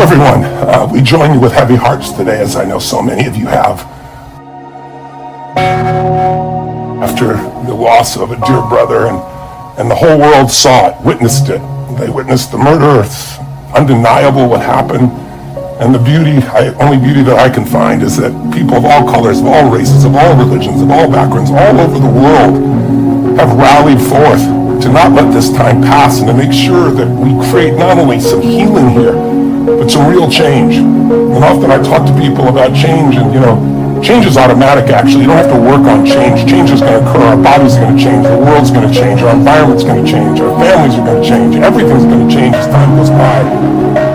everyone. We join you with heavy hearts today, as I know so many of you have. After the loss of a dear brother, and the whole world saw it, witnessed it. They witnessed the murder. It's undeniable what happened. And the only beauty that I can find is that people of all colors, of all races, of all religions, of all backgrounds, all over the world have rallied forth to not let this time pass and to make sure that we create not only some healing here, but some real change. And often I talk to people about change, and change is automatic actually. You don't have to work on change. Change is going to occur. Our bodies are going to change. The world's going to change. Our environment's going to change. Our families are going to change. Everything's going to change as time goes by.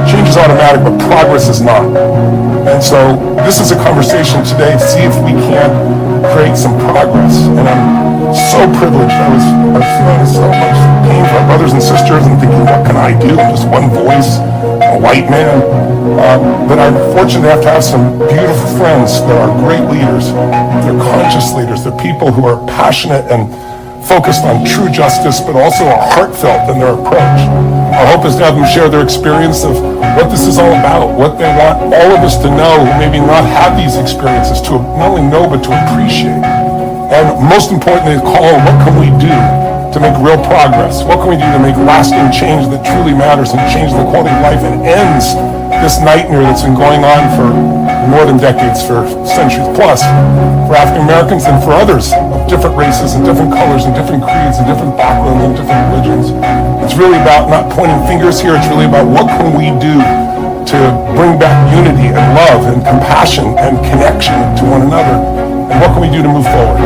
Change is automatic, but progress is not. And so this is a conversation today to see if we can create some progress. And I'm so privileged. I was feeling so much pain for our brothers and sisters and thinking, what can I do? I'm just one voice, a white man. But I'm fortunate to have some beautiful friends that are great leaders. They're conscious leaders. They're people who are passionate and focused on true justice, but also are heartfelt in their approach. Our hope is to have them share their experience of what this is all about, what they want all of us to know, who maybe not have these experiences, to not only know, but to appreciate. And most importantly, call what can we do to make real progress? What can we do to make lasting change that truly matters and change the quality of life and ends this nightmare that's been going on for more than decades, for centuries plus, for African Americans and for others of different races and different colors and different creeds and different backgrounds and different religions. It's really about not pointing fingers here. It's really about what can we do to bring back unity and love and compassion and connection to one another, and what can we do to move forward?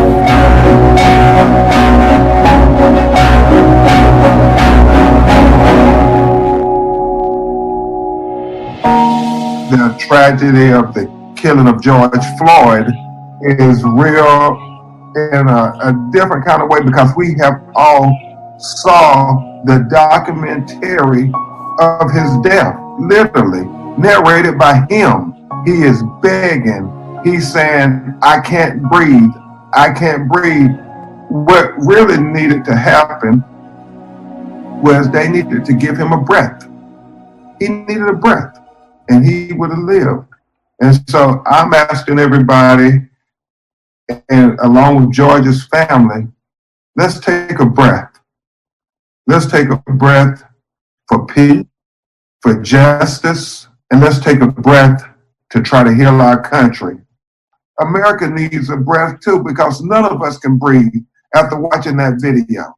The tragedy of the killing of George Floyd is real in a different kind of way, because we have all saw the documentary of his death, literally narrated by him. He is begging. He's saying, I can't breathe. I can't breathe. What really needed to happen was they needed to give him a breath. He needed a breath, and he would have lived. And so I'm asking everybody, and along with George's family, let's take a breath. Let's take a breath for peace, for justice, and let's take a breath to try to heal our country. America needs a breath too, because none of us can breathe after watching that video.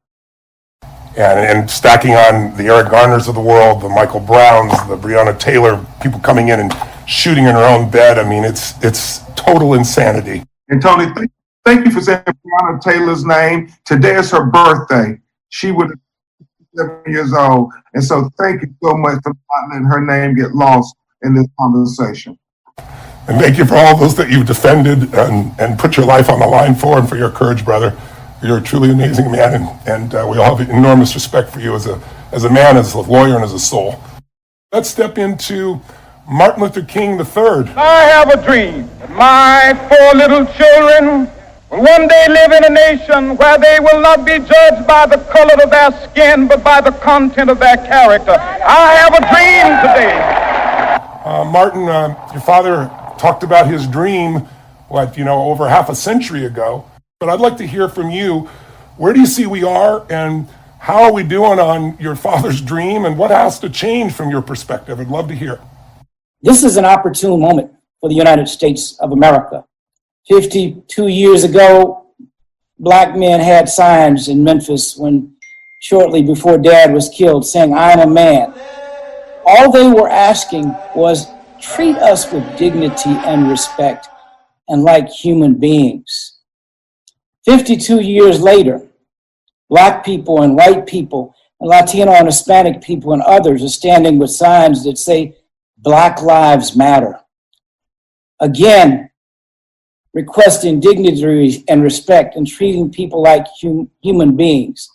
And stacking on the Eric Garners of the world, the Michael Browns, the Breonna Taylor, people coming in and shooting in her own bed. I mean, it's total insanity. And Tony, thank you for saying Breonna Taylor's name. Today is her birthday. She would have been 7 years old. And so thank you so much for not letting her name get lost in this conversation. And thank you for all those that you've defended and put your life on the line for, and for your courage, brother. You're a truly amazing man, and we all have enormous respect for you as a man, as a lawyer, and as a soul. Let's step into Martin Luther King III. I have a dream that my 4 little children will one day live in a nation where they will not be judged by the color of their skin, but by the content of their character. I have a dream today. Martin, your father talked about his dream, over half a century ago. But I'd like to hear from you. Where do you see we are, and how are we doing on your father's dream, and what has to change from your perspective? I'd love to hear. This is an opportune moment for the United States of America. 52 years ago, black men had signs in Memphis shortly before Dad was killed, saying, "I'm a man." All they were asking was, treat us with dignity and respect and like human beings. 52 years later, black people and white people and Latino and Hispanic people and others are standing with signs that say, Black Lives Matter. Again, requesting dignity and respect and treating people like human beings.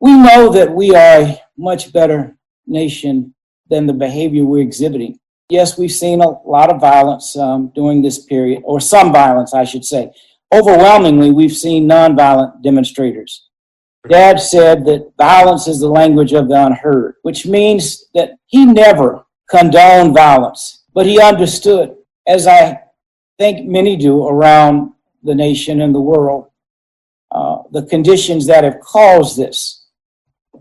We know that we are a much better nation than the behavior we're exhibiting. Yes, we've seen a lot of violence during this period, or some violence, I should say. Overwhelmingly, we've seen nonviolent demonstrators. Dad said that violence is the language of the unheard, which means that he never condone violence, but he understood, as I think many do around the nation and the world, the conditions that have caused this.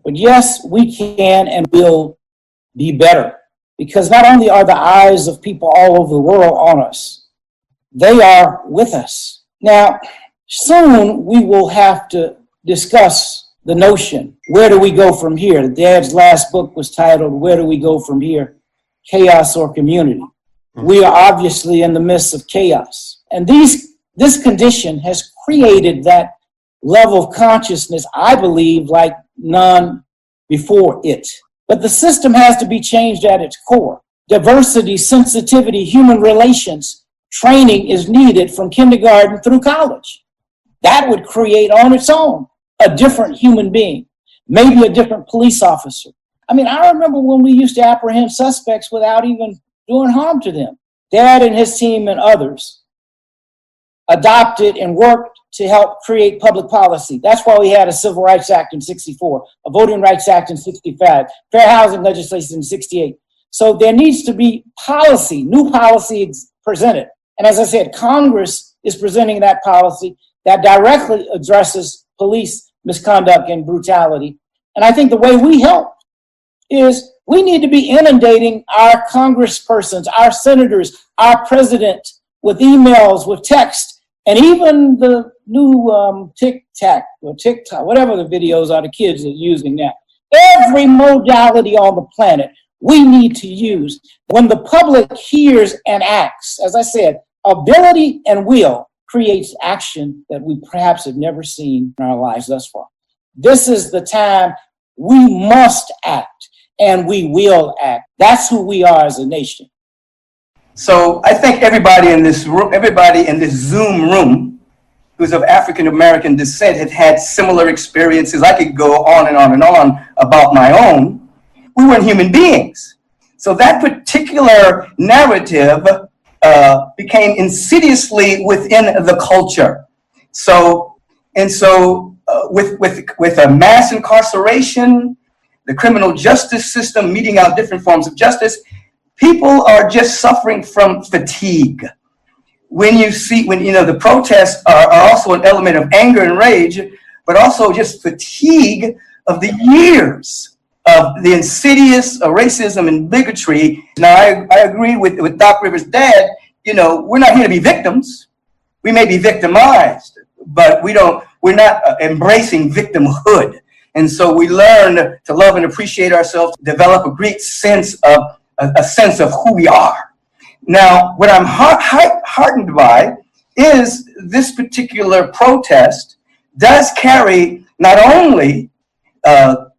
But yes, we can and will be better, because not only are the eyes of people all over the world on us, they are with us. Now, soon we will have to discuss the notion, where do we go from here? Dad's last book was titled, Where Do We Go From Here? Chaos or Community. We are obviously in the midst of chaos. And this condition has created that level of consciousness, I believe, like none before it. But the system has to be changed at its core. Diversity, sensitivity, human relations, training is needed from kindergarten through college. That would create on its own a different human being, maybe a different police officer. I mean, I remember when we used to apprehend suspects without even doing harm to them. Dad and his team and others adopted and worked to help create public policy. That's why we had a Civil Rights Act in 64, a Voting Rights Act in 65, fair housing legislation in 68. So there needs to be policy, new policy presented. And as I said, Congress is presenting that policy that directly addresses police misconduct and brutality. And I think the way we help is we need to be inundating our congresspersons, our senators, our president with emails, with text, and even the new TikTok, whatever the videos are the kids are using now. Every modality on the planet we need to use. When the public hears and acts, as I said, ability and will creates action that we perhaps have never seen in our lives thus far. This is the time we must act, and we will act. That's who we are as a nation. So I think everybody in this room, everybody in this Zoom room who's of African American descent had had similar experiences. I could go on and on and on about my own. We weren't human beings. So that particular narrative became insidiously within the culture. With a mass incarceration, the criminal justice system meting out different forms of justice, people are just suffering from fatigue. When the protests are also an element of anger and rage, but also just fatigue of the years of the insidious racism and bigotry. Now, I agree with Doc Rivers' dad. We're not here to be victims. We may be victimized, but we're not embracing victimhood. And so we learn to love and appreciate ourselves, develop a great sense of who we are. Now, what I'm heartened by is this particular protest does carry not only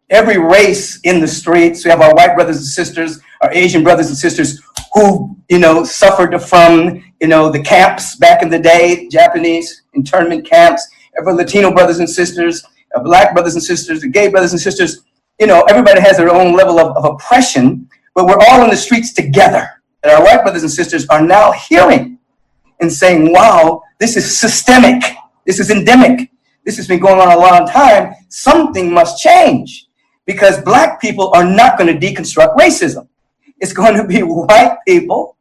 every race in the streets. We have our white brothers and sisters, our Asian brothers and sisters who, suffered from, the camps back in the day, Japanese internment camps, every Latino brothers and sisters, Black brothers and sisters, the gay brothers and sisters. Everybody has their own level of oppression, but we're all in the streets together. And our white brothers and sisters are now hearing and saying, wow, this is systemic. This is endemic. This has been going on a long time. Something must change, because Black people are not going to deconstruct racism. It's going to be white people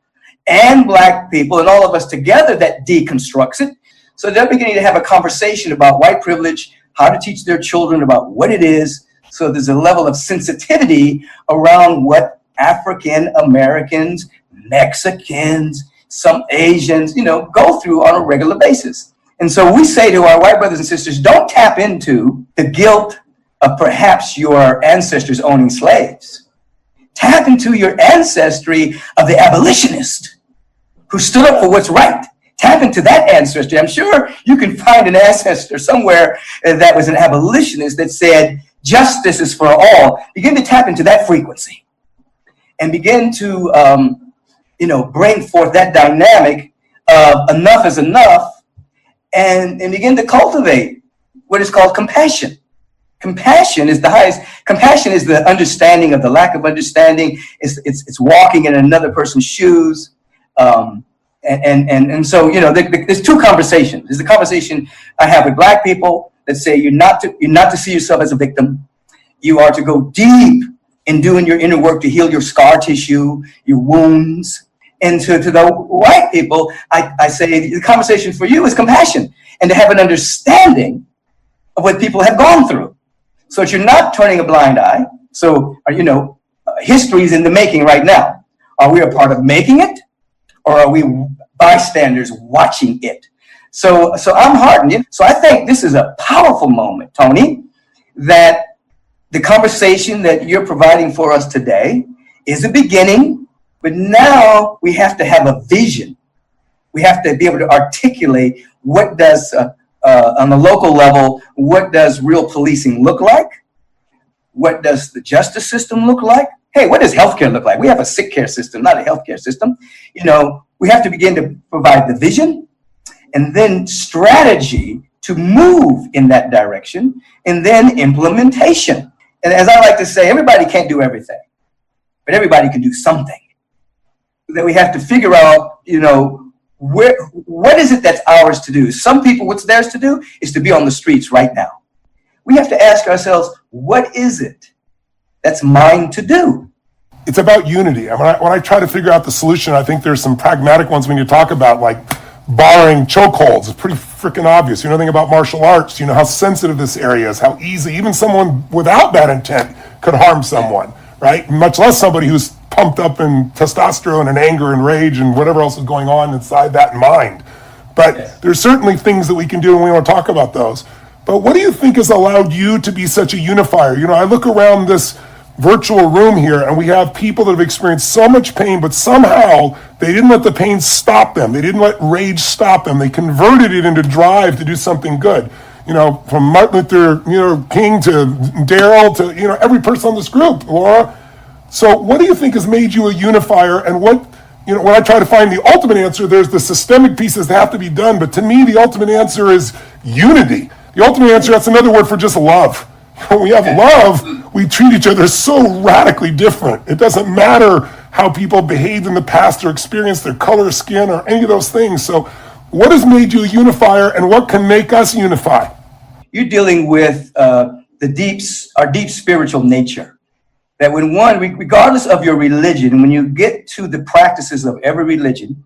and Black people and all of us together that deconstructs it. So they're beginning to have a conversation about white privilege, how to teach their children about what it is. So there's a level of sensitivity around what African Americans, Mexicans, some Asians, go through on a regular basis. And so we say to our white brothers and sisters, don't tap into the guilt of perhaps your ancestors owning slaves. Tap into your ancestry of the abolitionist who stood up for what's right. Tap into that ancestry. I'm sure you can find an ancestor somewhere that was an abolitionist that said, justice is for all. Begin to tap into that frequency and begin to, bring forth that dynamic of enough is enough, and begin to cultivate what is called compassion. Compassion is the highest. Compassion is the understanding of the lack of understanding. It's walking in another person's shoes. And so, there's two conversations. There's the conversation I have with Black people that say you're not to see yourself as a victim. You are to go deep and doing your inner work to heal your scar tissue, your wounds. And to the white people, I say the conversation for you is compassion and to have an understanding of what people have gone through. So that you're not turning a blind eye. So, history is in the making right now. Are we a part of making it, or are we bystanders watching it? So I'm heartened. So I think this is a powerful moment, Tony, that the conversation that you're providing for us today is a beginning, but now we have to have a vision. We have to be able to articulate what does, on the local level, what does real policing look like? What does the justice system look like? Hey, what does healthcare look like? We have a sick care system, not a healthcare system. We have to begin to provide the vision and then strategy to move in that direction, and then implementation. And as I like to say, everybody can't do everything, but everybody can do something. That we have to figure out, what is it that's ours to do? Some people, what's theirs to do is to be on the streets right now. We have to ask ourselves, what is it that's mine to do? It's about unity. And when I try to figure out the solution, I think there's some pragmatic ones when you talk about like barring chokeholds. It's pretty freaking obvious. You know anything about martial arts, you know how sensitive this area is, how easy even someone without bad intent could harm someone, right? Much less somebody who's pumped up in testosterone and anger and rage and whatever else is going on inside that mind. But there's certainly things that we can do, and we want to talk about those. But what do you think has allowed you to be such a unifier? I look around this virtual room here, and we have people that have experienced so much pain, but somehow they didn't let the pain stop them. They didn't let rage stop them. They converted it into drive to do something good. From Martin Luther, King to Daryl to, every person on this group, Laura. So what do you think has made you a unifier? And what, when I try to find the ultimate answer, there's the systemic pieces that have to be done. But to me, the ultimate answer is unity. The ultimate answer, that's another word for just love. When we have love, we treat each other so radically different. It doesn't matter how people behaved in the past or experienced their color of skin or any of those things. So what has made you a unifier, and what can make us unify? You're dealing with our deep spiritual nature. That when regardless of your religion, when you get to the practices of every religion,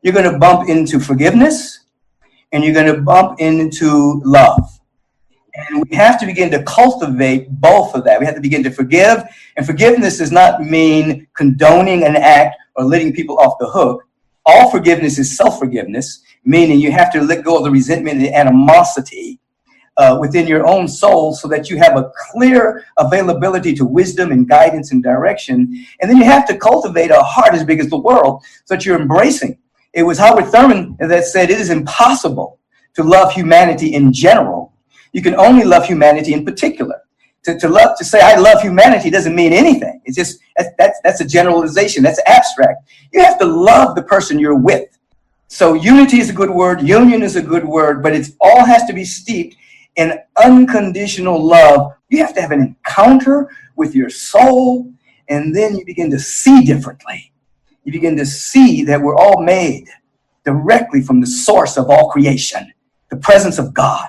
you're going to bump into forgiveness and you're going to bump into love. And we have to begin to cultivate both of that. We have to begin to forgive. And forgiveness does not mean condoning an act or letting people off the hook. All forgiveness is self-forgiveness, meaning you have to let go of the resentment and the animosity within your own soul so that you have a clear availability to wisdom and guidance and direction. And then you have to cultivate a heart as big as the world so that you're embracing. It was Howard Thurman that said it is impossible to love humanity in general. You can only love humanity in particular. To say I love humanity doesn't mean anything. It's just that's a generalization. That's abstract. You have to love the person you're with. So unity is a good word. Union is a good word, but it all has to be steeped in unconditional love. You have to have an encounter with your soul, and then you begin to see differently. You begin to see that we're all made directly from the source of all creation, the presence of God.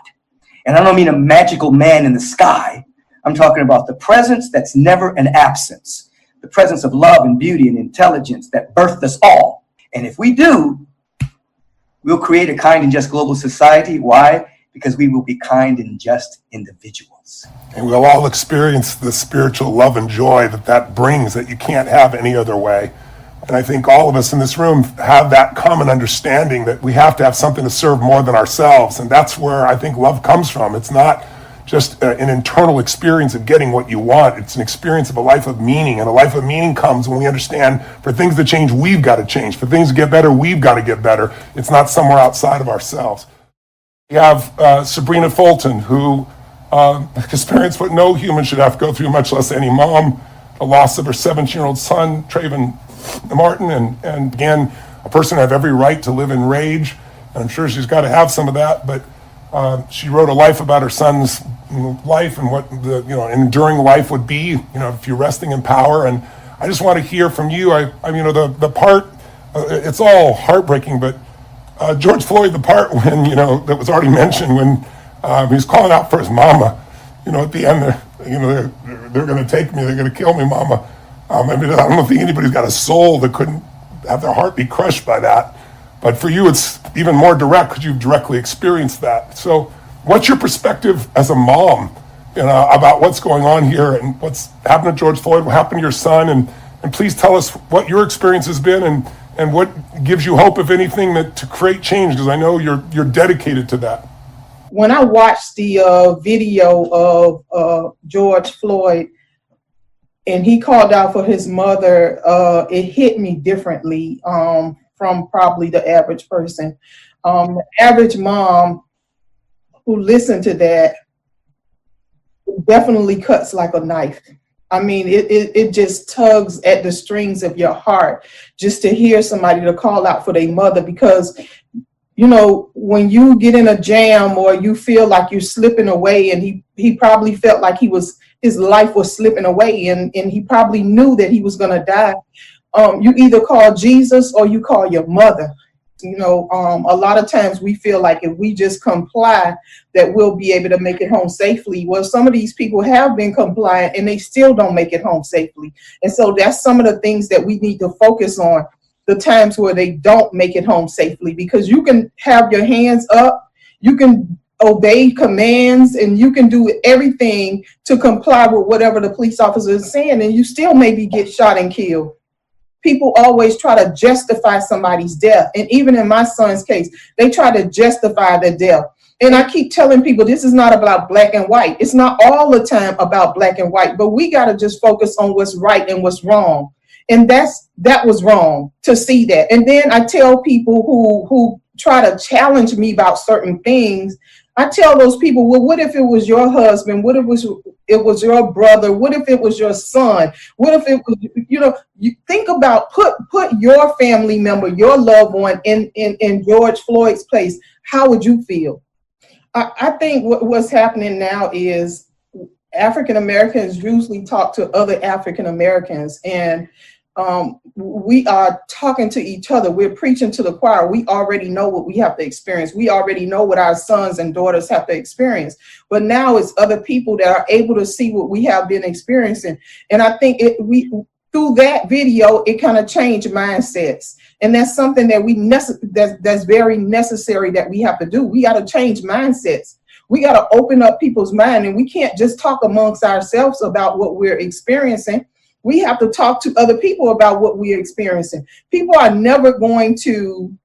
And I don't mean a magical man in the sky. I'm talking about the presence that's never an absence, the presence of love and beauty and intelligence that birthed us all. And if we do, we'll create a kind and just global society. Why? Because we will be kind and just individuals. And we'll all experience the spiritual love and joy that brings that you can't have any other way. And I think all of us in this room have that common understanding that we have to have something to serve more than ourselves. And that's where I think love comes from. It's not just an internal experience of getting what you want. It's an experience of a life of meaning. And a life of meaning comes when we understand for things to change, we've got to change. For things to get better, we've got to get better. It's not somewhere outside of ourselves. We have Sabrina Fulton, who experienced what no human should have to go through, much less any mom, the loss of her 17-year-old son, Trayvon Martin, and again, a person who had every right to live in rage. And I'm sure she's got to have some of that, but she wrote a life about her son's life and what the an enduring life would be, if you're resting in power. And I just want to hear from you. The part, it's all heartbreaking, but George Floyd, the part when, that was already mentioned, when he was calling out for his mama, at the end, they're going to take me, they're going to kill me, Mama. I don't think anybody's got a soul that couldn't have their heart be crushed by that. But for you, it's even more direct because you've directly experienced that. So what's your perspective as a mom, about what's going on here and what's happened to George Floyd, what happened to your son, and please tell us what your experience has been and what gives you hope, if anything, to create change, because I know you're dedicated to that. When I watched the video of George Floyd and he called out for his mother, it hit me differently from probably the average person. The average mom who listened to that definitely cuts like a knife. I mean, it just tugs at the strings of your heart just to hear somebody to call out for their mother, because when you get in a jam or you feel like you're slipping away, and he probably felt like his life was slipping away, and he probably knew that he was going to die. You either call Jesus or you call your mother. A lot of times we feel like if we just comply that we'll be able to make it home safely. Well, some of these people have been compliant and they still don't make it home safely. And so that's some of the things that we need to focus on, the times where they don't make it home safely, because you can have your hands up, you can obey commands, and you can do everything to comply with whatever the police officer is saying, and you still maybe get shot and killed. People always try to justify somebody's death. And even in my son's case, they try to justify their death. And I keep telling people, this is not about black and white. It's not all the time about black and white, but we got to just focus on what's right and what's wrong. And that was wrong to see that. And then I tell people who try to challenge me about certain things, I tell those people, well, what if it was your husband? What if it was your brother? What if it was your son? What if it was, you think about, put your family member, your loved one in George Floyd's place. How would you feel? I think what's happening now is African Americans usually talk to other African Americans, and we are talking to each other. We're preaching to the choir. We already know what we have to experience. We already know what our sons and daughters have to experience. But now it's other people that are able to see what we have been experiencing. And I think through that video, it kind of changed mindsets. And that's something that that's very necessary that we have to do. We got to change mindsets. We got to open up people's mind, and we can't just talk amongst ourselves about what we're experiencing. We have to talk to other people about what we're experiencing. People are never going to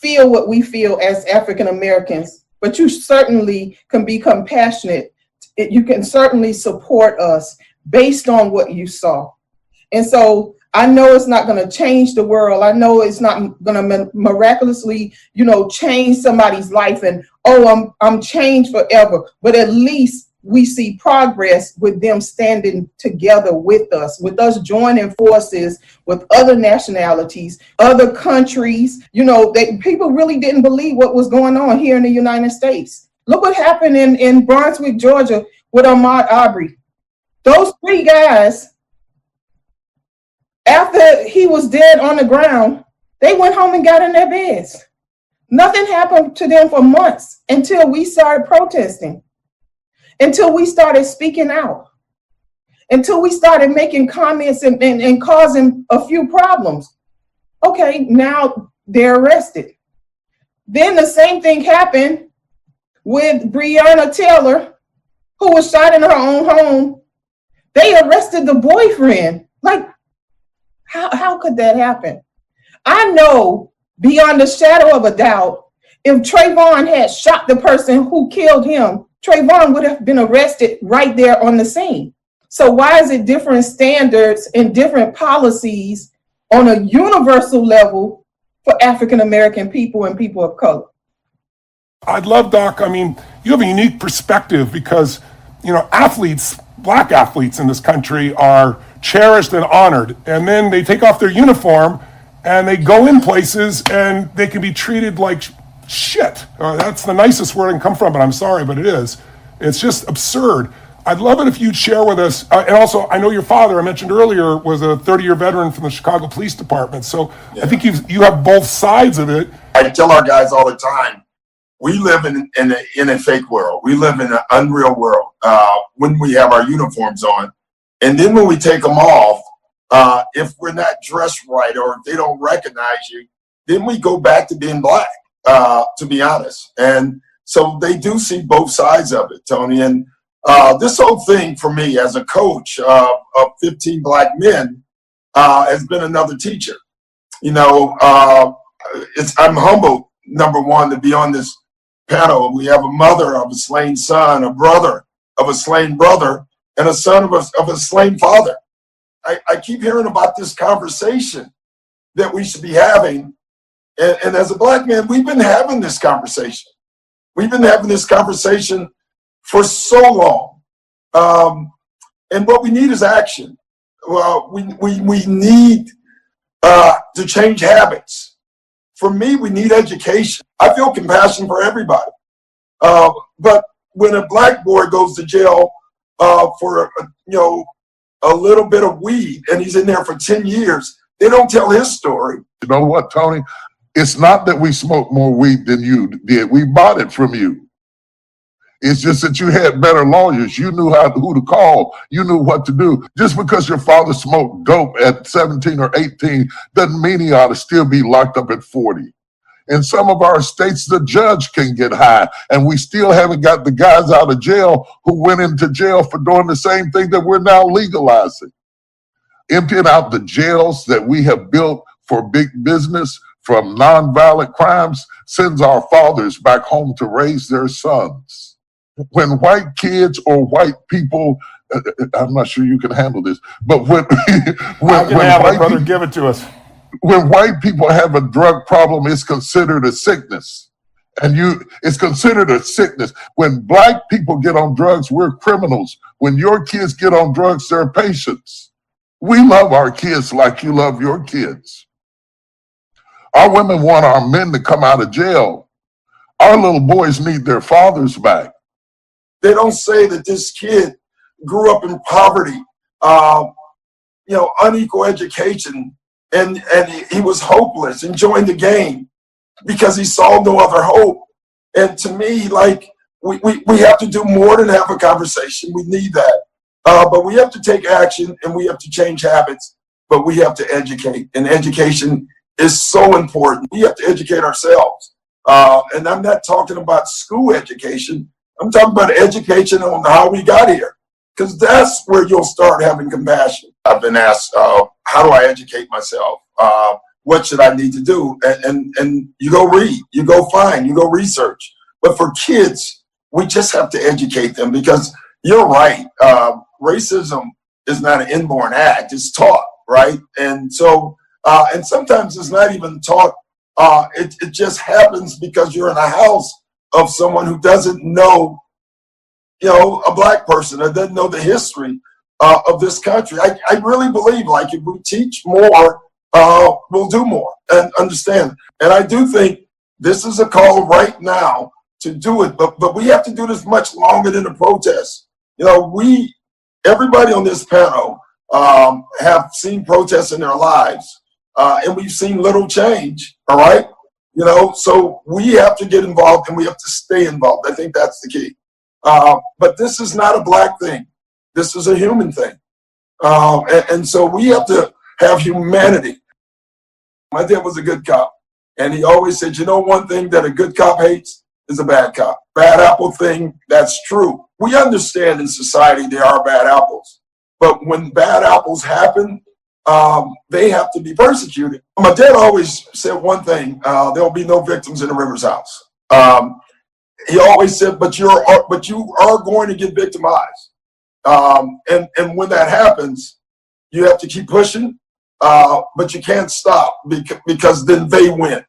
feel what we feel as African Americans, but you certainly can be compassionate. You can certainly support us based on what you saw. And so I know it's not going to change the world. I know it's not going to miraculously, change somebody's life and, I'm changed forever. But at least we see progress with them standing together with us joining forces with other nationalities, other countries. People really didn't believe what was going on here in the United States. Look what happened in Brunswick, Georgia with Ahmaud Arbery. Those three guys, after he was dead on the ground, they went home and got in their beds. Nothing happened to them for months until we started protesting, until we started speaking out, until we started making comments and causing a few problems. Okay, now they're arrested. Then the same thing happened with Breonna Taylor, who was shot in her own home. They arrested the boyfriend. Like, how could that happen? I know beyond a shadow of a doubt, if Trayvon had shot the person who killed him, Trayvon would have been arrested right there on the scene. So why is it different standards and different policies on a universal level for African American people and people of color? I'd love, Doc, you have a unique perspective because, athletes, black athletes in this country are cherished and honored. And then they take off their uniform and they go in places and they can be treated like shit. That's the nicest word I can come from, but I'm sorry, but it is. It's just absurd. I'd love it if you'd share with us. And also, I know your father, I mentioned earlier, was a 30-year veteran from the Chicago Police Department. So yeah. I think you have both sides of it. I tell our guys all the time, we live in a fake world. We live in an unreal world when we have our uniforms on. And then when we take them off, if we're not dressed right or if they don't recognize you, then we go back to being black, to be honest. And so they do see both sides of it, Tony. And this whole thing for me as a coach of 15 black men has been another teacher. You know, I'm humbled, number one, to be on this panel. We have a mother of a slain son, a brother of a slain brother, and a son of a slain father. I keep hearing about this conversation that we should be having. And as a black man, we've been having this conversation. We've been having this conversation for so long. And what we need is action. Well, we need to change habits. For me, we need education. I feel compassion for everybody. But when a black boy goes to jail for a little bit of weed and he's in there for 10 years, they don't tell his story. You know what, Tony? It's not that we smoke more weed than you did. We bought it from you. It's just that you had better lawyers. You knew who to call. You knew what to do. Just because your father smoked dope at 17 or 18 doesn't mean he ought to still be locked up at 40. In some of our states, the judge can get high, and we still haven't got the guys out of jail who went into jail for doing the same thing that we're now legalizing. Emptying out the jails that we have built for big business from nonviolent crimes sends our fathers back home to raise their sons. When white kids or white people, I'm not sure you can handle this, but when white brother, give it to us. When white people have a drug problem, it's considered a sickness. And it's considered a sickness. When black people get on drugs, we're criminals. When your kids get on drugs, they're patients. We love our kids like you love your kids. Our women want our men to come out of jail. Our little boys need their fathers back. They don't say that this kid grew up in poverty, unequal education, and he was hopeless, enjoying the game because he saw no other hope. And to me, like, we have to do more than have a conversation. We need that. But we have to take action and we have to change habits, but we have to educate. And education is so important. We have to educate ourselves. And I'm not talking about school education. I'm talking about education on how we got here, because that's where you'll start having compassion. I've been asked, how do I educate myself? What should I need to do? And you go read, you go find, you go research. But for kids, we just have to educate them, because you're right. Racism is not an inborn act. It's taught, right? And so, and sometimes it's not even taught. It just happens because you're in a house of someone who doesn't know, a black person, or doesn't know the history of this country. I really believe, like, if we teach more, we'll do more and understand. And I do think this is a call right now to do it, but we have to do this much longer than a protest. Everybody on this panel have seen protests in their lives, and we've seen little change, all right? So we have to get involved and we have to stay involved. I think that's the key. But this is not a black thing. This is a human thing. And so we have to have humanity. My dad was a good cop, and he always said, one thing that a good cop hates is a bad cop. Bad apple thing, that's true. We understand in society there are bad apples, but when bad apples happen, they have to be persecuted. My dad always said one thing: there will be no victims in the Rivers house. He always said, but you are going to get victimized, and when that happens, you have to keep pushing, but you can't stop because then they win.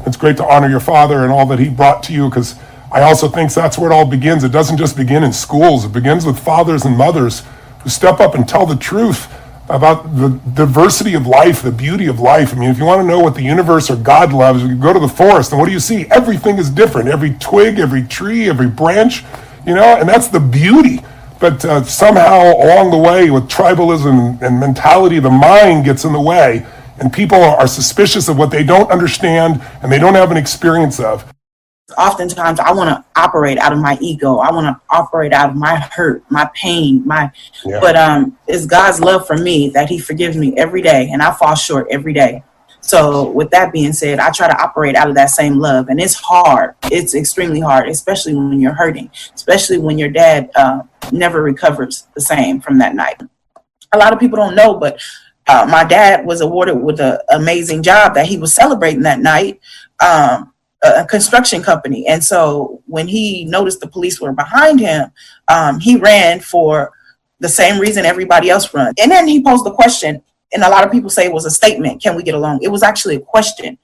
It's great to honor your father and all that he brought to you, because I also think that's where it all begins. It doesn't just begin in schools. It begins with fathers and mothers who step up and tell the truth about the diversity of life, the beauty of life. I mean, if you want to know what the universe or God loves, you go to the forest, and what do you see? Everything is different. Every twig, every tree, every branch, and that's the beauty. But somehow along the way, with tribalism and mentality, the mind gets in the way, and people are suspicious of what they don't understand and they don't have an experience of. Oftentimes I want to operate out of my ego. I want to operate out of my hurt, my pain, but it's God's love for me that he forgives me every day, and I fall short every day. So with that being said, I try to operate out of that same love, and it's hard. It's extremely hard, especially when you're hurting, especially when your dad never recovers the same from that night. A lot of people don't know, but my dad was awarded with an amazing job that he was celebrating that night, a construction company. And so when he noticed the police were behind him, he ran for the same reason everybody else runs. And then he posed the question, and a lot of people say it was a statement, can we get along? It was actually a question.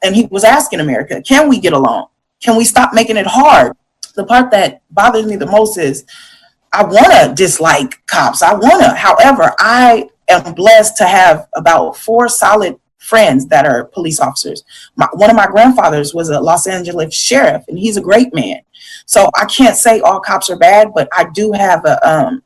And he was asking America, can we get along? Can we stop making it hard? The part that bothers me the most is I want to dislike cops. However, I am blessed to have about 4 solid friends that are police officers. One of my grandfathers was a Los Angeles sheriff, and he's a great man. So I can't say all cops are bad, but I do have a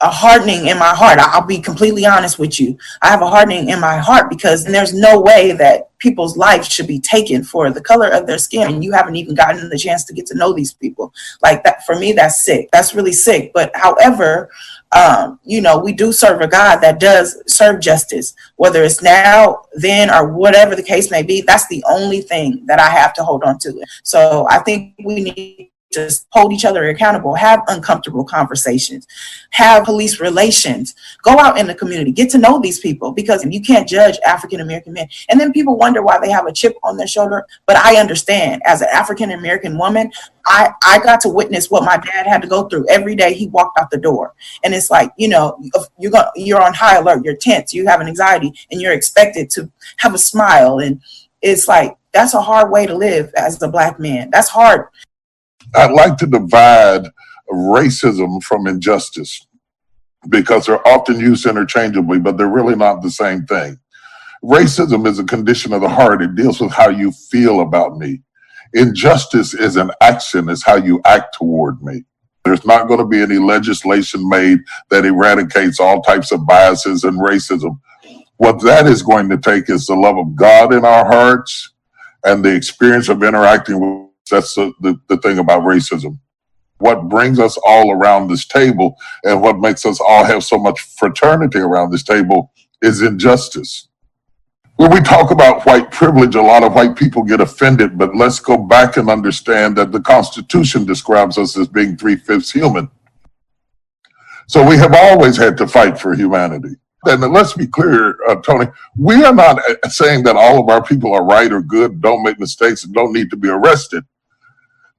hardening in my heart. I'll be completely honest with you. I have a hardening in my heart because there's no way that people's lives should be taken for the color of their skin, and you haven't even gotten the chance to get to know these people. Like that, for me, that's sick. That's really sick. But however, we do serve a God that does serve justice, whether it's now, then, or whatever the case may be. That's the only thing that I have to hold on to. So I think we need to hold each other accountable, have uncomfortable conversations, have police relations, go out in the community, get to know these people, because you can't judge African-American men. And then people wonder why they have a chip on their shoulder. But I understand, as an African-American woman, I got to witness what my dad had to go through every day he walked out the door. And it's like, you're on high alert, you're tense, you have an anxiety, and you're expected to have a smile. And it's like, that's a hard way to live as a Black man. That's hard. I'd like to divide racism from injustice because they're often used interchangeably, but they're really not the same thing. Racism is a condition of the heart. It deals with how you feel about me. Injustice is an action, is how you act toward me. There's not going to be any legislation made that eradicates all types of biases and racism. What that is going to take is the love of God in our hearts and the experience of interacting with. That's the thing about racism. What brings us all around this table and what makes us all have so much fraternity around this table is injustice. When we talk about white privilege, a lot of white people get offended, but let's go back and understand that the Constitution describes us as being 3/5 human. So we have always had to fight for humanity. And let's be clear, Tony, we are not saying that all of our people are right or good, don't make mistakes, and don't need to be arrested.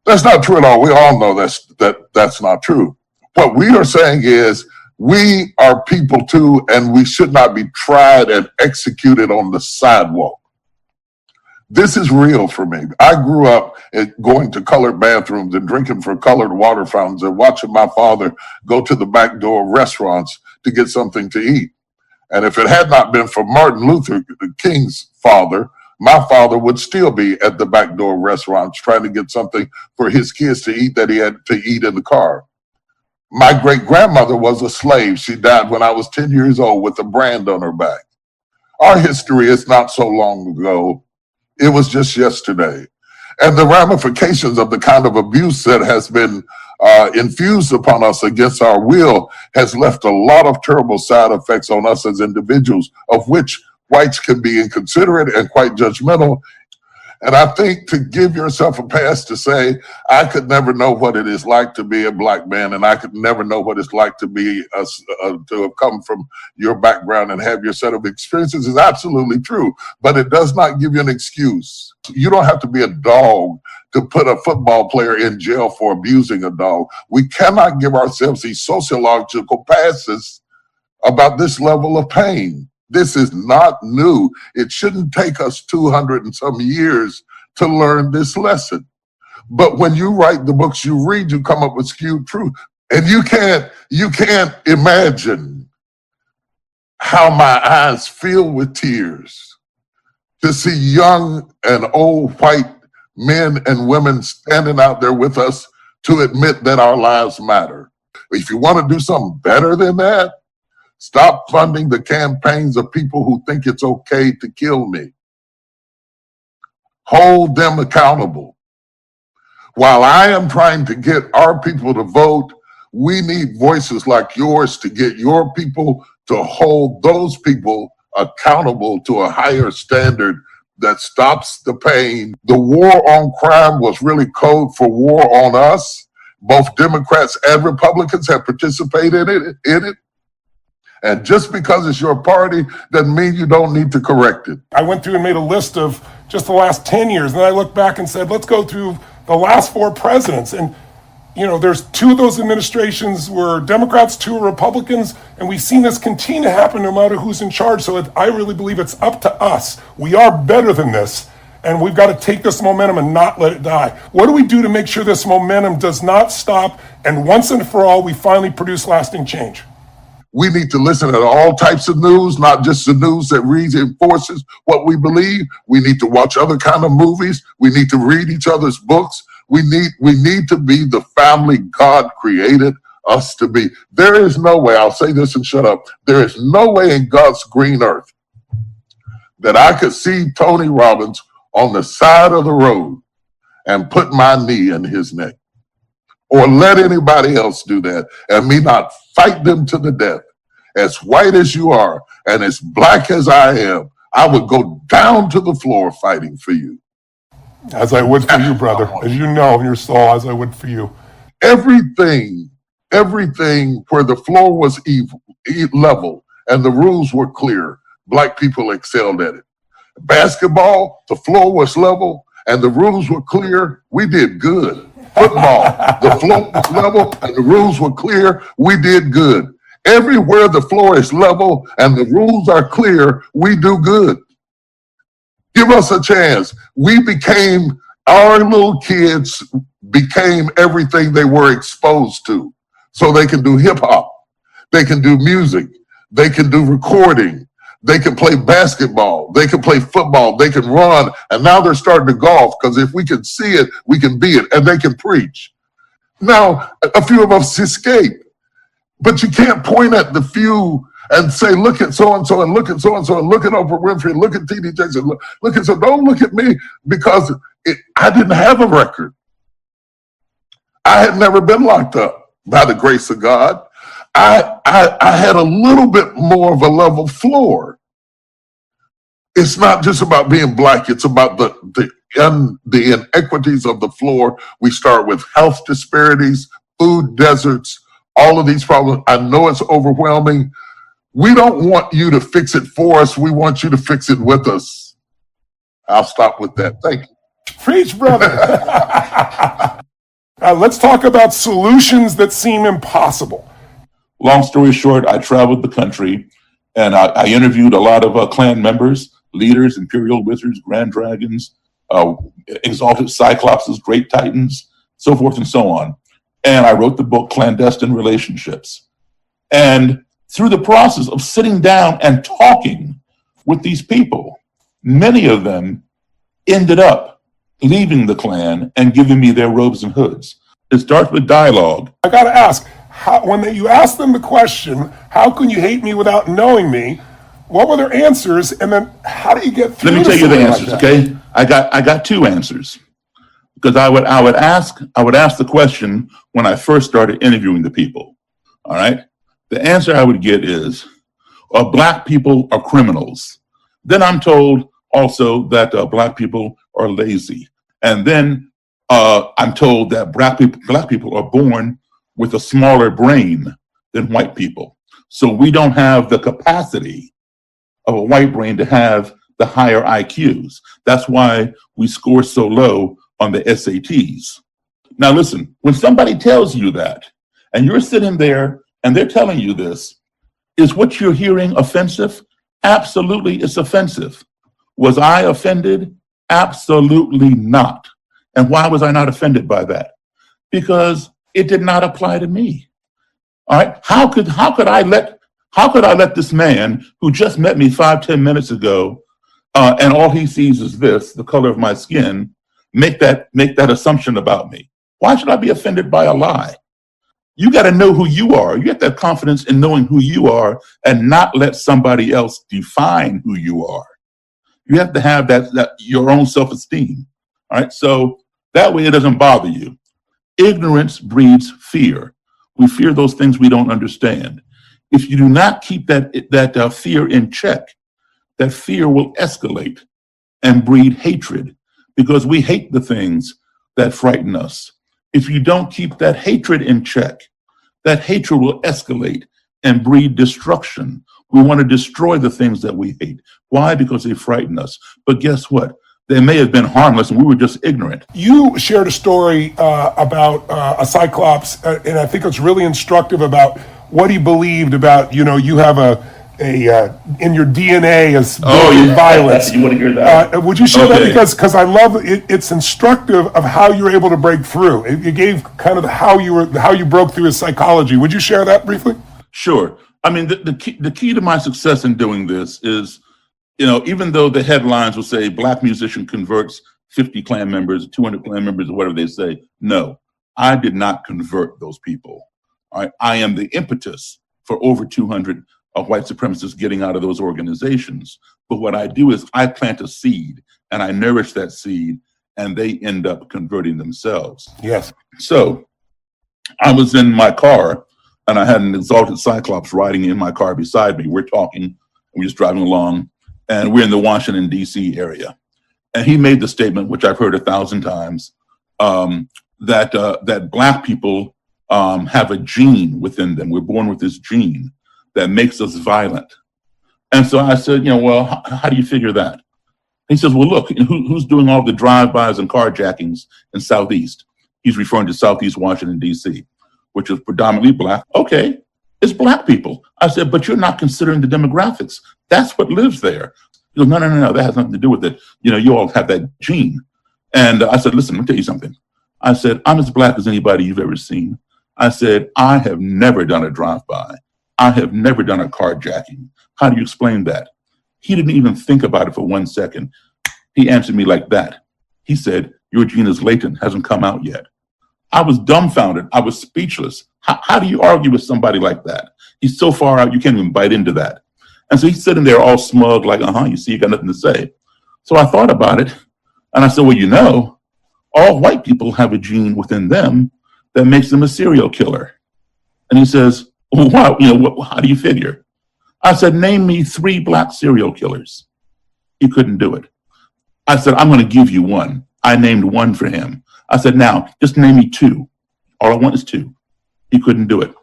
That's not true at all. We all know that's not true. What we are saying is we are people too, and we should not be tried and executed on the sidewalk. This is real for me. I grew up going to colored bathrooms and drinking from colored water fountains and watching my father go to the back door of restaurants to get something to eat. And if it had not been for Martin Luther King's father, my father would still be at the back door of restaurants trying to get something for his kids to eat that he had to eat in the car. My great-grandmother was a slave. She died when I was 10 years old with a brand on her back. Our history is not so long ago. It was just yesterday. And the ramifications of the kind of abuse that has been infused upon us against our will has left a lot of terrible side effects on us as individuals, of which whites can be inconsiderate and quite judgmental. And I think to give yourself a pass to say, I could never know what it is like to be a Black man, and I could never know what it's like to be to have come from your background and have your set of experiences is absolutely true. But it does not give you an excuse. You don't have to be a dog to put a football player in jail for abusing a dog. We cannot give ourselves these sociological passes about this level of pain. This is not new. It shouldn't take us 200 and some years to learn this lesson. But when you write the books you read, you come up with skewed truth. And you can't imagine how my eyes fill with tears to see young and old white men and women standing out there with us to admit that our lives matter. If you want to do something better than that, stop funding the campaigns of people who think it's okay to kill me. Hold them accountable. While I am trying to get our people to vote, we need voices like yours to get your people to hold those people accountable to a higher standard that stops the pain. The war on crime was really code for war on us. Both Democrats and Republicans have participated in it. And just because it's your party doesn't mean you don't need to correct it. I went through and made a list of just the last 10 years, and then I looked back and said, let's go through the last 4 presidents. And, you know, there's 2 of those administrations were Democrats, 2 were Republicans, and we've seen this continue to happen no matter who's in charge. So I really believe it's up to us. We are better than this, and we've got to take this momentum and not let it die. What do we do to make sure this momentum does not stop, and once and for all, we finally produce lasting change? We need to listen to all types of news, not just the news that reinforces what we believe. We need to watch other kind of movies. We need to read each other's books. We need to be the family God created us to be. There is no way, I'll say this and shut up. There is no way in God's green earth that I could see Tony Robbins on the side of the road and put my knee in his neck, or let anybody else do that, and me not fight them to the death. As white as you are and as black as I am, I would go down to the floor fighting for you. As I would for you, brother. As you know in your soul, as I would for you. Everything where the floor was level and the rules were clear, black people excelled at it. Basketball, the floor was level and the rules were clear, we did good. Football, the floor was level and the rules were clear, we did good. Everywhere the floor is level and the rules are clear, we do good. Give us a chance. Our little kids became everything they were exposed to. So they can do hip hop, they can do music, they can do recording, they can play basketball, they can play football, they can run, and now they're starting to golf, because if we can see it, we can be it, and they can preach. Now, a few of us escape, but you can't point at the few and say, look at so-and-so, and look at so-and-so, and look at Oprah Winfrey, and look at T.D. Jackson, look at so, don't look at me, because I didn't have a record. I had never been locked up by the grace of God. I had a little bit more of a level floor. It's not just about being black, it's about the inequities of the floor. We start with health disparities, food deserts, all of these problems. I know it's overwhelming. We don't want you to fix it for us. We want you to fix it with us. I'll stop with that. Thank you. Preach, brother. Let's talk about solutions that seem impossible. Long story short, I traveled the country and I interviewed a lot of Klan members, leaders, imperial wizards, grand dragons, exalted cyclopses, great titans, so forth and so on. And I wrote the book, Clandestine Relationships. And through the process of sitting down and talking with these people, many of them ended up leaving the Klan and giving me their robes and hoods. It starts with dialogue. I got to ask, when you ask them the question, how can you hate me without knowing me? What were their answers? And then how do you get through? Let me tell you the answers, okay? I got 2 answers. Because I would ask the question when I first started interviewing the people. All right. The answer I would get is, black people are criminals. Then I'm told also that black people are lazy. And then I'm told that black people are born with a smaller brain than white people. So we don't have the capacity of a white brain to have the higher IQs. That's why we score so low on the SATs. Now listen, when somebody tells you that, and you're sitting there and they're telling you this, is what you're hearing offensive? Absolutely, it's offensive. Was I offended? Absolutely not. And why was I not offended by that? Because it did not apply to me. All right, how could I let this man who just met me 5-10 minutes ago, and all he sees is this, the color of my skin, make that assumption about me? Why should I be offended by a lie? You got to know who you are. You get that confidence in knowing who you are and not let somebody else define who you are. You have to have that your own self-esteem. All right. So that way it doesn't bother you. Ignorance breeds fear. We fear those things we don't understand. If you do not keep that fear in check, that fear will escalate and breed hatred, because we hate the things that frighten us. If you don't keep that hatred in check, that hatred will escalate and breed destruction. We want to destroy the things that we hate. Why? Because they frighten us. But guess what? They may have been harmless and we were just ignorant. You shared a story about a Cyclops, and I think it's really instructive about what he believed about, you have a in your DNA as violence. You want to hear that? Would you share that? Because I love it. It's instructive of how you were able to break through. It gave kind of how you broke through his psychology. Would you share that briefly? Sure. I mean, the key to my success in doing this is, even though the headlines will say black musician converts 50 Klan members, 200 Klan members, or whatever they say, no, I did not convert those people. All right? I am the impetus for over 200 white supremacists getting out of those organizations. But what I do is I plant a seed and I nourish that seed, and they end up converting themselves. Yes. So I was in my car and I had an exalted Cyclops riding in my car beside me. We're talking, we're just driving along, and we're in the Washington, D.C. area. And he made the statement, which I've heard 1,000 times, that black people have a gene within them. We're born with this gene that makes us violent. And so I said, well, how do you figure that? He says, well, look, who's doing all the drive-bys and carjackings in Southeast? He's referring to Southeast Washington, D.C., which is predominantly black. Okay, it's black people. I said, but you're not considering the demographics. That's what lives there. He goes, no, that has nothing to do with it. You all have that gene. And I said, listen, let me tell you something. I said, I'm as black as anybody you've ever seen. I said, I have never done a drive-by. I have never done a carjacking. How do you explain that? He didn't even think about it for 1 second. He answered me like that. He said, your gene is latent, hasn't come out yet. I was dumbfounded. I was speechless. How do you argue with somebody like that? He's so far out, you can't even bite into that. And so he's sitting there all smug, like, you see, you got nothing to say. So I thought about it, and I said, well, all white people have a gene within them that makes them a serial killer. And he says, well, wow, how do you figure? I said, name me 3 black serial killers. He couldn't do it. I said, I'm going to give you one. I named one for him. I said, now, just name me 2. All I want is 2. He couldn't do it.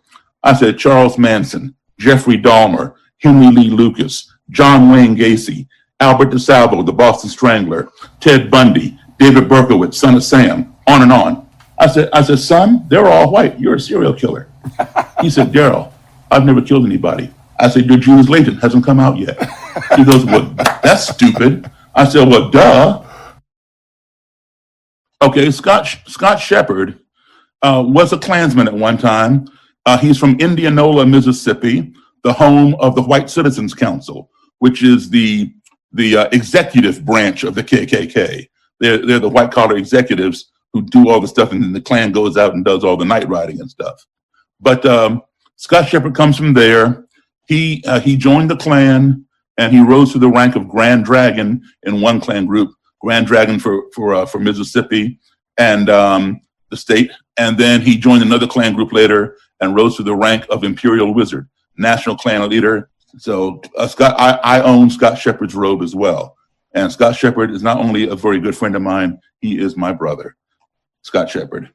I said, Charles Manson, Jeffrey Dahmer, Henry Lee Lucas, John Wayne Gacy, Albert DeSalvo, the Boston Strangler, Ted Bundy, David Berkowitz, son of Sam, on and on. I said, son, they're all white. You're a serial killer. He said, Daryl, I've never killed anybody. I said, your gene is latent, hasn't come out yet. He goes, well, that's stupid. I said, well, duh. Okay, Scott Shepherd was a Klansman at one time. He's from Indianola, Mississippi, the home of the White Citizens Council, which is the executive branch of the KKK. They're the white collar executives who do all the stuff, and then the Klan goes out and does all the night riding and stuff. But Scott Shepherd comes from there. He joined the Klan, and he rose to the rank of Grand Dragon in one Klan group, Grand Dragon for Mississippi and the state. And then he joined another Klan group later and rose to the rank of Imperial Wizard, National Klan leader. So I own Scott Shepherd's robe as well. And Scott Shepherd is not only a very good friend of mine, he is my brother, Scott Shepherd.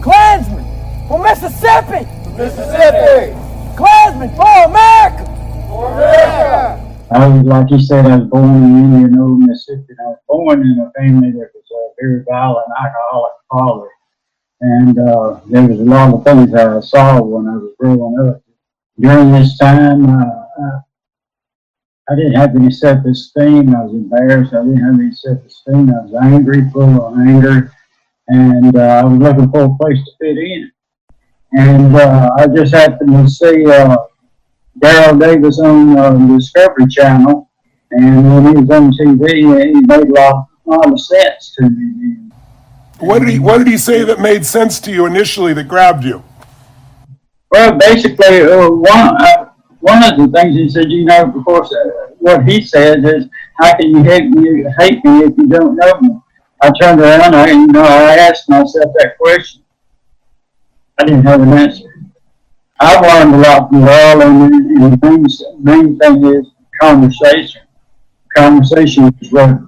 Klansman for Mississippi! Mississippi! Klansman for America! For America! I was, like he said, I was born in Indianola, Mississippi. I was born in a family that was a very violent alcoholic father. And there was a lot of things that I saw when I was growing up. During this time, I didn't have any self-esteem. I was embarrassed. I didn't have any self-esteem. I was angry, full of anger. And I was looking for a place to fit in. And I just happened to see Daryl Davis on the Discovery Channel. And when he was on TV, he made a lot of sense to me. What did he say that made sense to you initially, that grabbed you? Well, basically, one of the things he said, of course, what he says is how can you hate me if you don't know me? I turned around, I asked myself that question. I didn't have an answer. I've learned a lot from it all, and the main thing is conversation. Conversation is what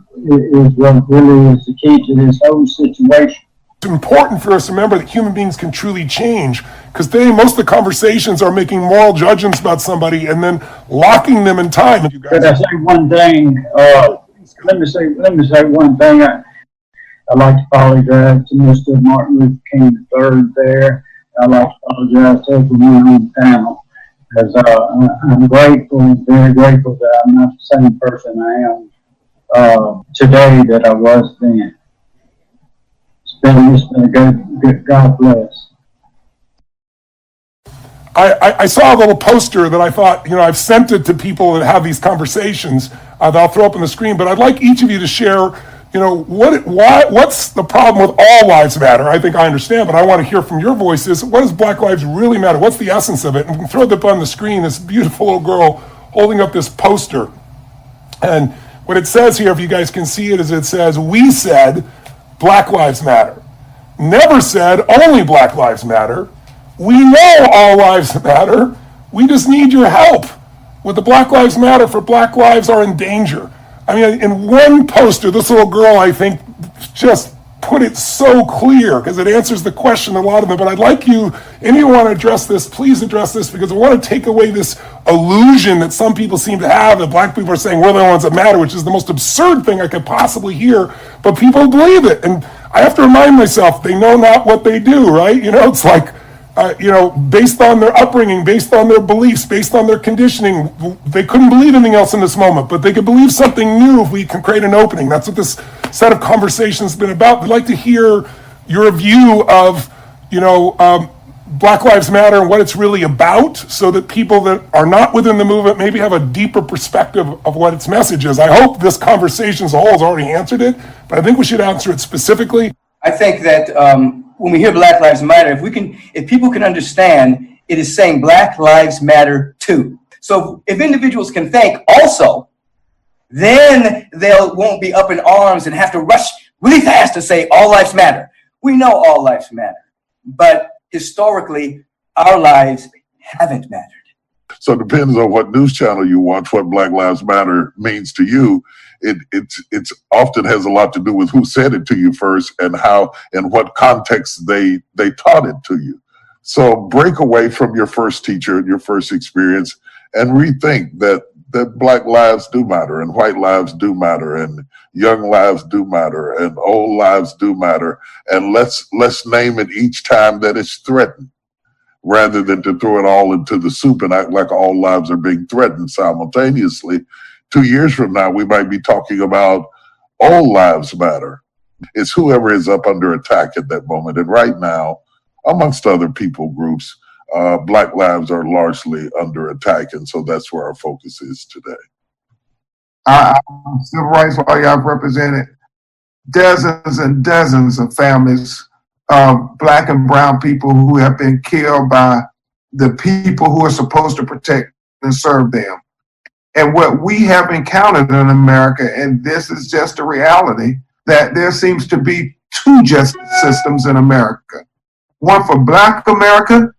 really is the key to this whole situation. It's important for us to remember that human beings can truly change, because today most of the conversations are making moral judgments about somebody and then locking them in time. Could I say one thing? Let me say one thing. I'd like to apologize to Mr. Martin Luther King III there. I'd like to apologize to everyone on the panel, because I'm grateful, very grateful that I'm not the same person I am today that I was then. It's been a good God bless. I saw a little poster that I thought, I've sent it to people that have these conversations that I'll throw up on the screen, but I'd like each of you to share, what's the problem with all lives matter? I think I understand, but I want to hear from your voices. What does Black lives really matter? What's the essence of it? And we can throw it up on the screen, this beautiful little girl holding up this poster. And what it says here, if you guys can see it, is it says, "We said Black lives matter. Never said only Black lives matter. We know all lives matter. We just need your help with the Black Lives Matter, for Black lives are in danger." I mean, in one poster, this little girl, I think, just put it so clear, because it answers the question, a lot of them. But I'd like you, anyone want to address this, please address this, because I want to take away this illusion that some people seem to have, that Black people are saying we're the ones that matter, which is the most absurd thing I could possibly hear, but people believe it. And I have to remind myself, they know not what they do, right? It's like, based on their upbringing, based on their beliefs, based on their conditioning, they couldn't believe anything else in this moment, but they could believe something new if we can create an opening. That's what this set of conversations has been about. I'd like to hear your view of, Black Lives Matter and what it's really about, so that people that are not within the movement maybe have a deeper perspective of what its message is. I hope this conversation as a whole has already answered it, but I think we should answer it specifically. I think that when we hear Black Lives Matter, if people can understand, it is saying Black Lives Matter too. So if individuals can think also, then they won't be up in arms and have to rush really fast to say all lives matter. We know all lives matter, but historically, our lives haven't mattered. So it depends on what news channel you watch, what Black Lives Matter means to you. It's often has a lot to do with who said it to you first, and how and what context they taught it to you. So break away from your first teacher, your first experience, and rethink that Black lives do matter, and white lives do matter, and young lives do matter, and old lives do matter. And let's name it each time that it's threatened, rather than to throw it all into the soup and act like all lives are being threatened simultaneously. 2 years from now, we might be talking about all lives matter. It's whoever is up under attack at that moment. And right now, amongst other people groups, Black lives are largely under attack. And so that's where our focus is today. Civil rights law, I've represented dozens and dozens of families of Black and brown people who have been killed by the people who are supposed to protect and serve them. And what we have encountered in America, and this is just a reality, that there seems to be two justice systems in America. One for Black America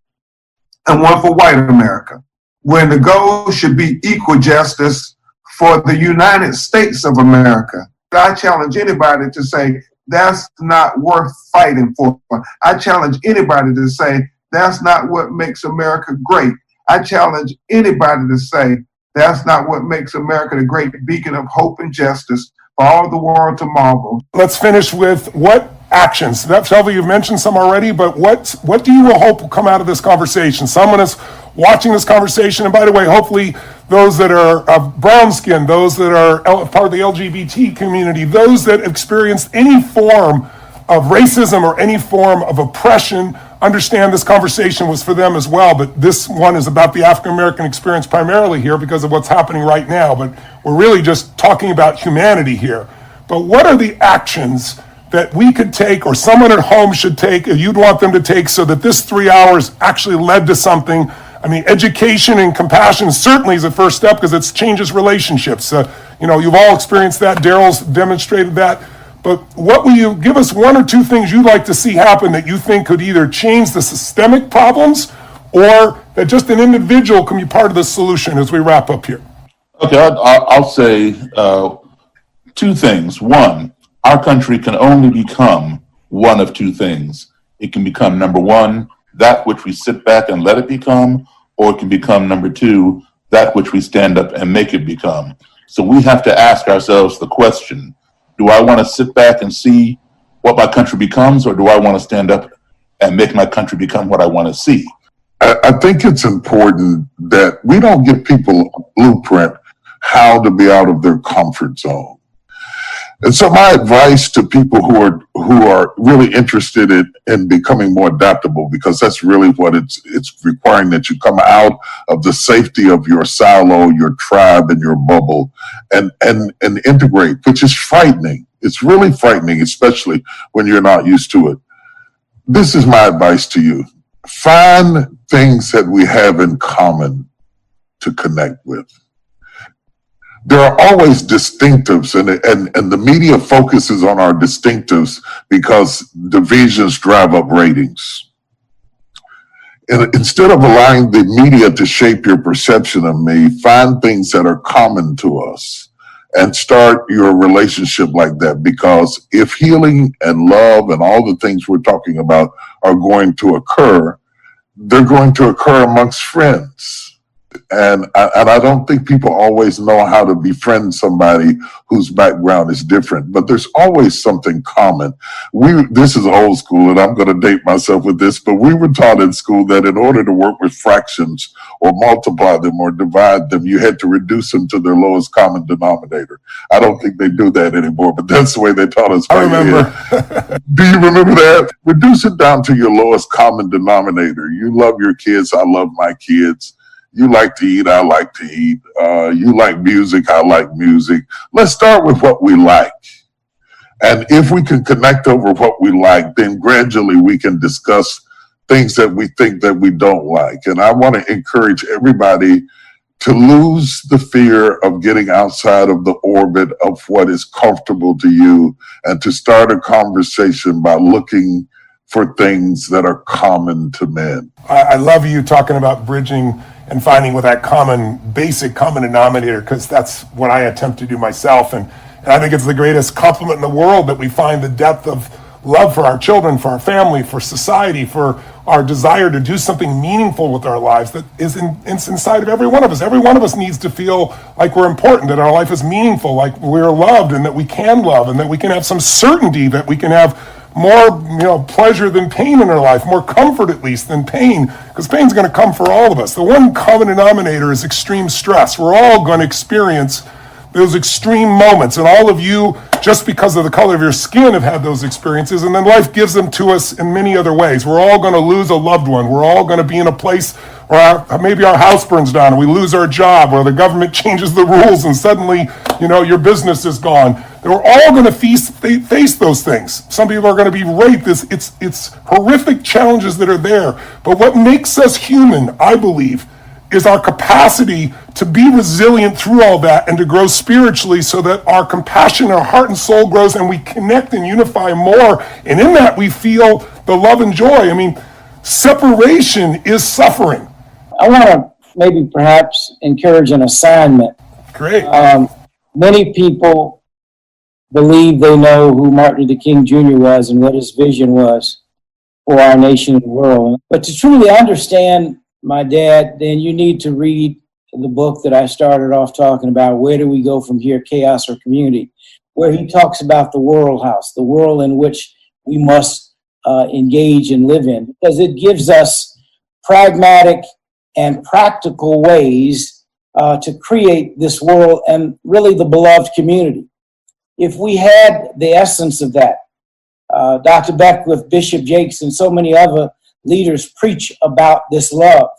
and one for white America, when the goal should be equal justice for the United States of America. I challenge anybody to say that's not worth fighting for. I challenge anybody to say that's not what makes America great. I challenge anybody to say that's not what makes America the great beacon of hope and justice for all the world to marvel. Let's finish with what actions. Shelby, you've mentioned some already, but what do you hope will come out of this conversation? Someone is watching this conversation, and by the way, hopefully those that are of brown skin, those that are part of the LGBT community, those that experienced any form of racism or any form of oppression, understand this conversation was for them as well. But this one is about the African American experience primarily here because of what's happening right now. But we're really just talking about humanity here. But what are the actions that we could take, or someone at home should take, or you'd want them to take, so that this 3 hours actually led to something I mean, education and compassion certainly is a first step because it changes relationships. You've all experienced that. Daryl's demonstrated that. But what will you give us one or two things you'd like to see happen that you think could either change the systemic problems or that just an individual can be part of the solution as we wrap up here? Okay, I'll say two things. One, our country can only become one of two things. It can become, number one, that which we sit back and let it become, or it can become, number two, that which we stand up and make it become. So we have to ask ourselves the question, do I want to sit back and see what my country becomes, or do I want to stand up and make my country become what I want to see? I think it's important that we don't give people a blueprint how to be out of their comfort zone. And so my advice to people who are really interested in becoming more adaptable, because that's really what it's requiring, that you come out of the safety of your silo, your tribe, and your bubble, and integrate, which is frightening. It's really frightening, especially when you're not used to it. This is my advice to you. Find things that we have in common to connect with. There are always distinctives, and the media focuses on our distinctives because divisions drive up ratings. And instead of allowing the media to shape your perception of me, find things that are common to us and start your relationship like that. Because if healing and love and all the things we're talking about are going to occur, they're going to occur amongst friends. And I don't think people always know how to befriend somebody whose background is different, but there's always something common. This is old school, and I'm going to date myself with this, but we were taught in school that in order to work with fractions or multiply them or divide them, you had to reduce them to their lowest common denominator. I don't think they do that anymore, but that's the way they taught us. I remember. Do you remember that? Reduce it down to your lowest common denominator. You love your kids. I love my kids. You like to eat, I like to eat. You like music, I like music. Let's start with what we like. And if we can connect over what we like, then gradually we can discuss things that we think that we don't like. And I want to encourage everybody to lose the fear of getting outside of the orbit of what is comfortable to you and to start a conversation by looking for things that are common to men. I love you talking about bridging and finding with that basic common denominator, because that's what I attempt to do myself. And I think it's the greatest compliment in the world that we find the depth of love for our children, for our family, for society, for our desire to do something meaningful with our lives that is inside of every one of us. Every one of us needs to feel like we're important, that our life is meaningful, like we're loved, and that we can love, and that we can have some certainty that we can have more pleasure than pain in our life, more comfort at least than pain, because pain's going to come for all of us. The one common denominator is extreme stress. We're all going to experience those extreme moments, and all of you, just because of the color of your skin, have had those experiences, and then life gives them to us in many other ways. We're all going to lose a loved one. We're all going to be in a place where maybe our house burns down and we lose our job, or the government changes the rules and suddenly, your business is gone. We're all going to face those things. Some people are going to be raped. It's horrific challenges that are there. But what makes us human, I believe, is our capacity to be resilient through all that and to grow spiritually so that our compassion, our heart and soul grows and we connect and unify more. And in that we feel the love and joy. I mean, separation is suffering. I want to maybe perhaps encourage an assignment. Great. Many people believe they know who Martin Luther King Jr. was and what his vision was for our nation and world. But to truly understand my dad, then you need to read the book that I started off talking about, Where Do We Go From Here, Chaos or Community, where he talks about the world house, the world in which we must engage and live in, because it gives us pragmatic and practical ways to create this world and really the beloved community. If we had the essence of that, Dr. Beckwith, Bishop Jakes, and so many other leaders preach about this love,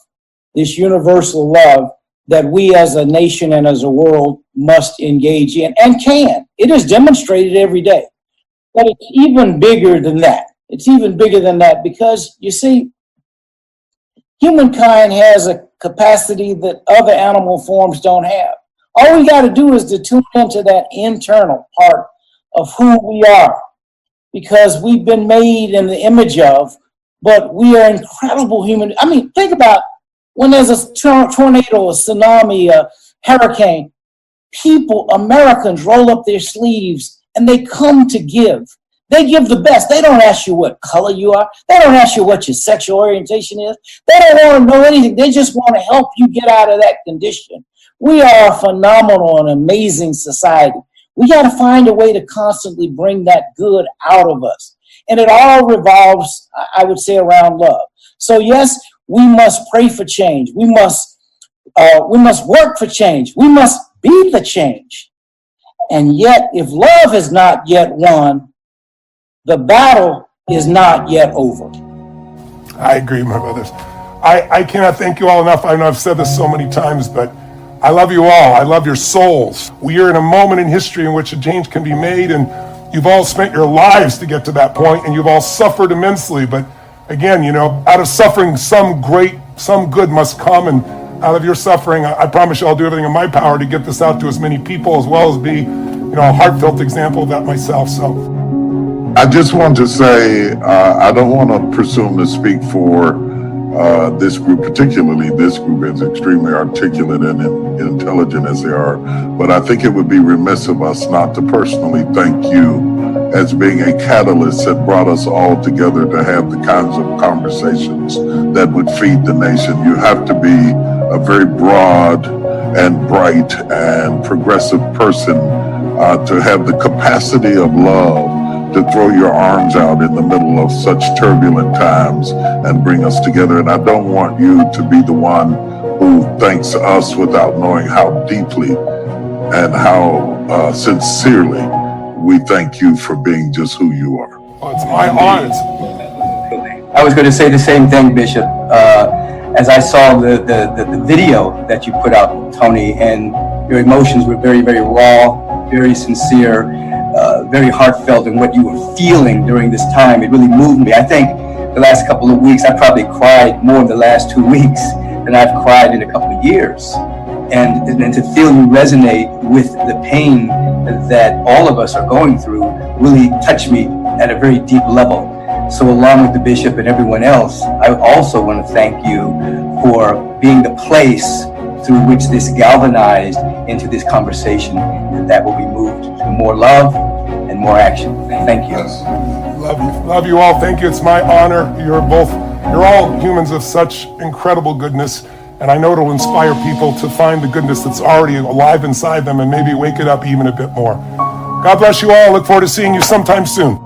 this universal love that we as a nation and as a world must engage in and can. It is demonstrated every day. But it's even bigger than that. It's even bigger than that because, you see, Humankind has a capacity that other animal forms don't have. All we got to do is to tune into that internal part of who we are, because we've been made in the image of, but we are incredible human. I mean, think about when there's a tornado, a tsunami, a hurricane, people, Americans roll up their sleeves and they come to give. They give the best. They don't ask you what color you are. They don't ask you what your sexual orientation is. They don't want to know anything. They just want to help you get out of that condition. We are a phenomenal and amazing society. We got to find a way to constantly bring that good out of us. And it all revolves, I would say, around love. So yes, we must pray for change. We must work for change. We must be the change. And yet, if love has not yet won, the battle is not yet over. I agree, my brothers. I cannot thank you all enough. I know I've said this so many times, but I love you all. I love your souls. We are in a moment in history in which a change can be made, and you've all spent your lives to get to that point, and you've all suffered immensely. But again, out of suffering, some good must come, and out of your suffering, I promise you I'll do everything in my power to get this out to as many people, as well as be, a heartfelt example of that myself. So I just want to say, I don't want to presume to speak for this group, particularly this group, as extremely articulate and intelligent as they are. But I think it would be remiss of us not to personally thank you as being a catalyst that brought us all together to have the kinds of conversations that would feed the nation. You have to be a very broad and bright and progressive person to have the capacity of love to throw your arms out in the middle of such turbulent times and bring us together. And I don't want you to be the one who thanks us without knowing how deeply and how sincerely we thank you for being just who you are. Oh, it's my honor. I was going to say the same thing, Bishop. As I saw the video that you put out, Tony, and your emotions were very, very raw, very sincere, very heartfelt in what you were feeling during this time. It really moved me. I think the last couple of weeks, I probably cried more in the last 2 weeks than I've cried in a couple of years. And to feel you resonate with the pain that all of us are going through really touched me at a very deep level. So along with the bishop and everyone else, I also want to thank you for being the place through which this galvanized into this conversation that will be moved to more love and more action. Thank you. Love you all. Thank you. It's my honor. You're all humans of such incredible goodness. And I know it'll inspire people to find the goodness that's already alive inside them and maybe wake it up even a bit more. God bless you all. Look forward to seeing you sometime soon.